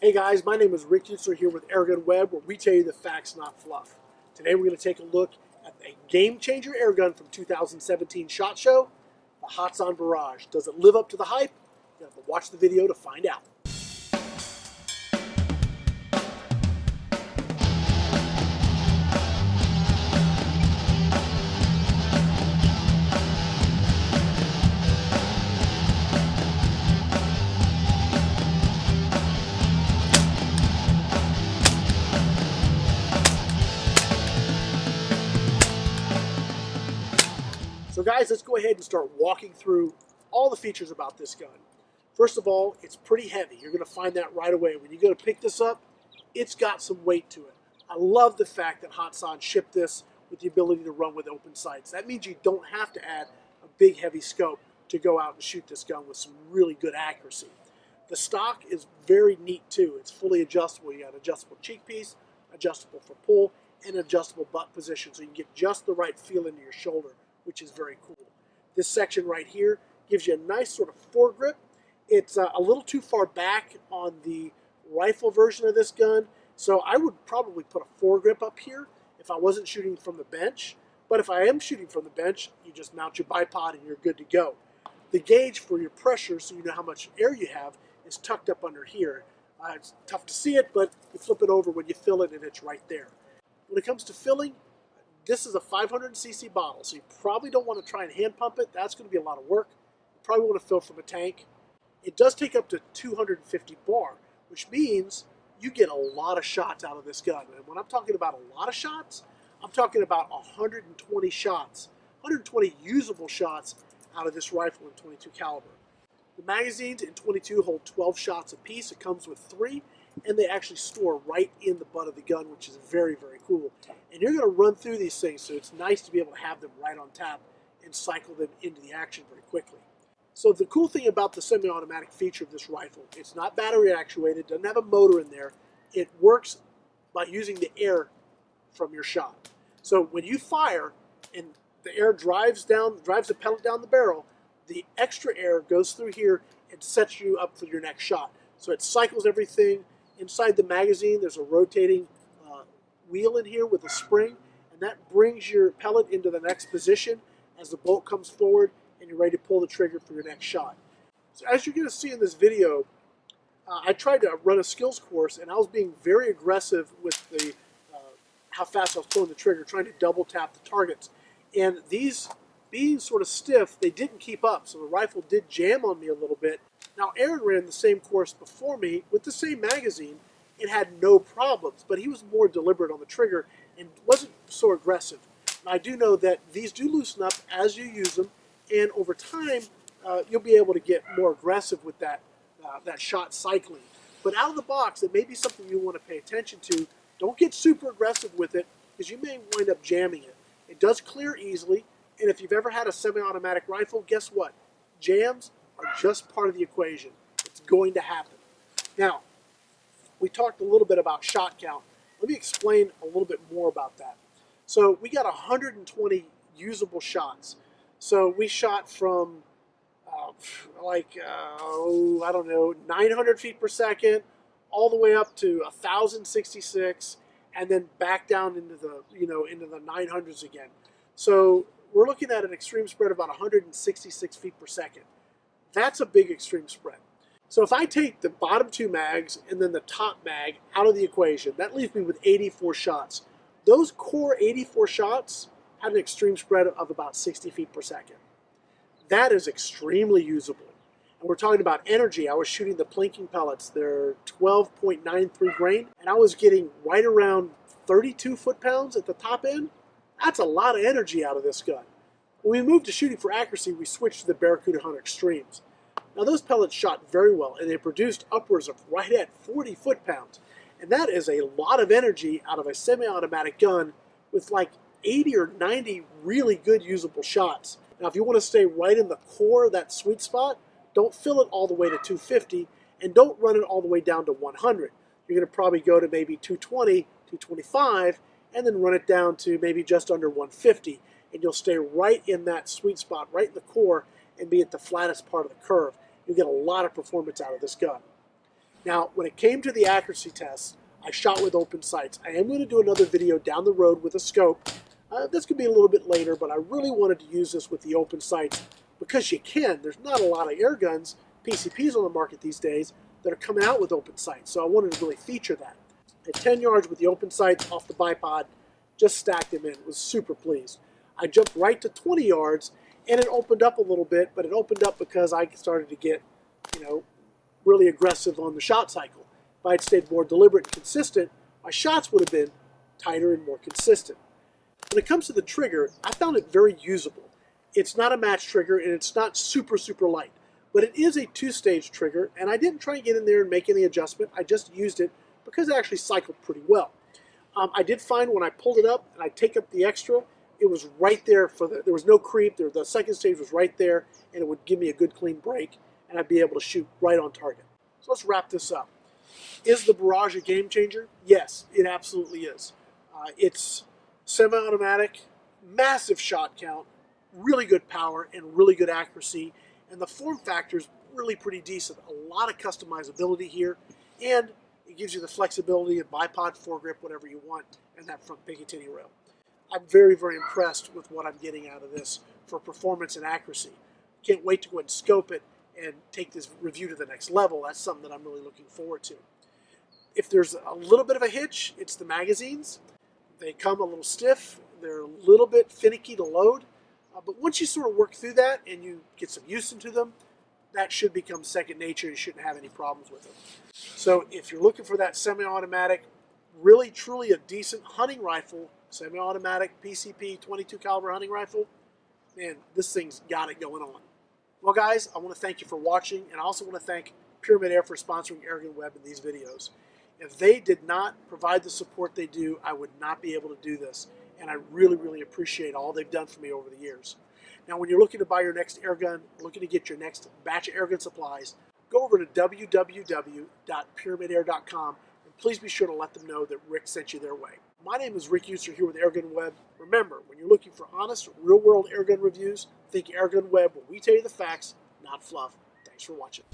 Hey guys, my name is Rick Eutsler here with AirgunWeb, where we tell you the facts, not fluff. Today we're going to take a look at a game-changer airgun from 2017 SHOT Show, the Hatsan Barrage. Does it live up to the hype? You have to watch the video to find out. So guys, let's go ahead and start walking through all the features about this gun. First of all, it's pretty heavy. You're going to find that right away. When you go to pick this up, it's got some weight to it. I love the fact that Hatsan shipped this with the ability to run with open sights. That means you don't have to add a big heavy scope to go out and shoot this gun with some really good accuracy. The stock is very neat too. It's fully adjustable. You got adjustable cheek piece, adjustable for pull, and adjustable butt position, so you can get just the right feel into your shoulder, which is very cool. This section right here gives you a nice sort of foregrip. It's a little too far back on the rifle version of this gun, so I would probably put a foregrip up here if I wasn't shooting from the bench. But if I am shooting from the bench, you just mount your bipod and you're good to go. The gauge for your pressure, so you know how much air you have, is tucked up under here. It's tough to see it, but you flip it over when you fill it and it's right there. When it comes to filling, this is a 500cc bottle, so you probably don't want to try and hand pump it. That's going to be a lot of work. You probably want to fill from a tank. It does take up to 250 bar, which means you get a lot of shots out of this gun. And when I'm talking about a lot of shots, I'm talking about 120 shots, 120 usable shots out of this rifle in 22 caliber. The magazines in 22 hold 12 shots apiece. It comes with 3. And they actually store right in the butt of the gun, which is very, very cool. And you're going to run through these things, so it's nice to be able to have them right on tap and cycle them into the action very quickly. So the cool thing about the semi-automatic feature of this rifle, it's not battery actuated, doesn't have a motor in there. It works by using the air from your shot. So when you fire and the air drives the pellet down the barrel, the extra air goes through here and sets you up for your next shot. So it cycles everything. Inside the magazine, there's a rotating wheel in here with a spring, and that brings your pellet into the next position as the bolt comes forward and you're ready to pull the trigger for your next shot. So as you're going to see in this video, I tried to run a skills course, and I was being very aggressive with the how fast I was pulling the trigger, trying to double tap the targets. And these being sort of stiff, they didn't keep up, so the rifle did jam on me a little bit. Now, Aaron ran the same course before me with the same magazine and had no problems, but he was more deliberate on the trigger and wasn't so aggressive. And I do know that these do loosen up as you use them, and over time, you'll be able to get more aggressive with that shot cycling. But out of the box, it may be something you want to pay attention to. Don't get super aggressive with it, because you may wind up jamming it. It does clear easily, and if you've ever had a semi-automatic rifle, guess what? Jams are just part of the equation. It's going to happen. Now, we talked a little bit about shot count. Let me explain a little bit more about that. So we got 120 usable shots. So we shot from I don't know, 900 feet per second, all the way up to 1,066, and then back down into the into the 900s again. So we're looking at an extreme spread of about 166 feet per second. That's a big extreme spread. So if I take the bottom 2 mags and then the top mag out of the equation, that leaves me with 84 shots. Those core 84 shots had an extreme spread of about 60 feet per second. That is extremely usable. And we're talking about energy. I was shooting the Plinking pellets. They're 12.93 grain, and I was getting right around 32 foot-pounds at the top end. That's a lot of energy out of this gun. When we moved to shooting for accuracy, we switched to the Baracuda Hunter Extremes. Now those pellets shot very well, and they produced upwards of right at 40 foot-pounds. And that is a lot of energy out of a semi-automatic gun with like 80 or 90 really good usable shots. Now if you want to stay right in the core of that sweet spot, don't fill it all the way to 250, and don't run it all the way down to 100. You're going to probably go to maybe 220, 225, and then run it down to maybe just under 150, and you'll stay right in that sweet spot, right in the core, and be at the flattest part of the curve. You'll get a lot of performance out of this gun. Now, when it came to the accuracy tests, I shot with open sights. I am going to do another video down the road with a scope. This could be a little bit later, but I really wanted to use this with the open sights because you can. There's not a lot of air guns, PCPs on the market these days that are coming out with open sights, so I wanted to really feature that. At 10 yards with the open sights off the bipod, just stacked him in. Was super pleased. I jumped right to 20 yards, and it opened up a little bit, but it opened up because I started to get, really aggressive on the shot cycle. If I had stayed more deliberate and consistent, my shots would have been tighter and more consistent. When it comes to the trigger, I found it very usable. It's not a match trigger, and it's not super, super light, but it is a two-stage trigger, and I didn't try and get in there and make any adjustment. I just used it because it actually cycled pretty well. I did find when I pulled it up and I take up the extra, it was right there there was no creep. The second stage was right there, and it would give me a good clean break, and I'd be able to shoot right on target. So let's wrap this up. Is the Barrage a game changer? Yes, it absolutely is. It's semi-automatic, massive shot count, really good power, and really good accuracy, and the form factor is really pretty decent. A lot of customizability here, and it gives you the flexibility of bipod, foregrip, whatever you want, and that front Picatinny rail. I'm very, very impressed with what I'm getting out of this for performance and accuracy. Can't wait to go ahead and scope it and take this review to the next level. That's something that I'm really looking forward to. If there's a little bit of a hitch, it's the magazines. They come a little stiff. They're a little bit finicky to load. But once you sort of work through that and you get some use into them, that should become second nature. You shouldn't have any problems with them. So if you're looking for that semi-automatic, really truly a decent hunting rifle, semi-automatic PCP 22 caliber hunting rifle, man, this thing's got it going on. Well, guys, I want to thank you for watching, and I also want to thank PyramydAir for sponsoring AirgunWeb in these videos. If they did not provide the support they do, I would not be able to do this, and I really, really appreciate all they've done for me over the years. Now, when you're looking to buy your next airgun, looking to get your next batch of airgun supplies, go over to www.PyramydAir.com, and please be sure to let them know that Rick sent you their way. My name is Rick Eutsler here with AirgunWeb. Remember, when you're looking for honest, real-world airgun reviews, think AirgunWeb, where we tell you the facts, not fluff. Thanks for watching.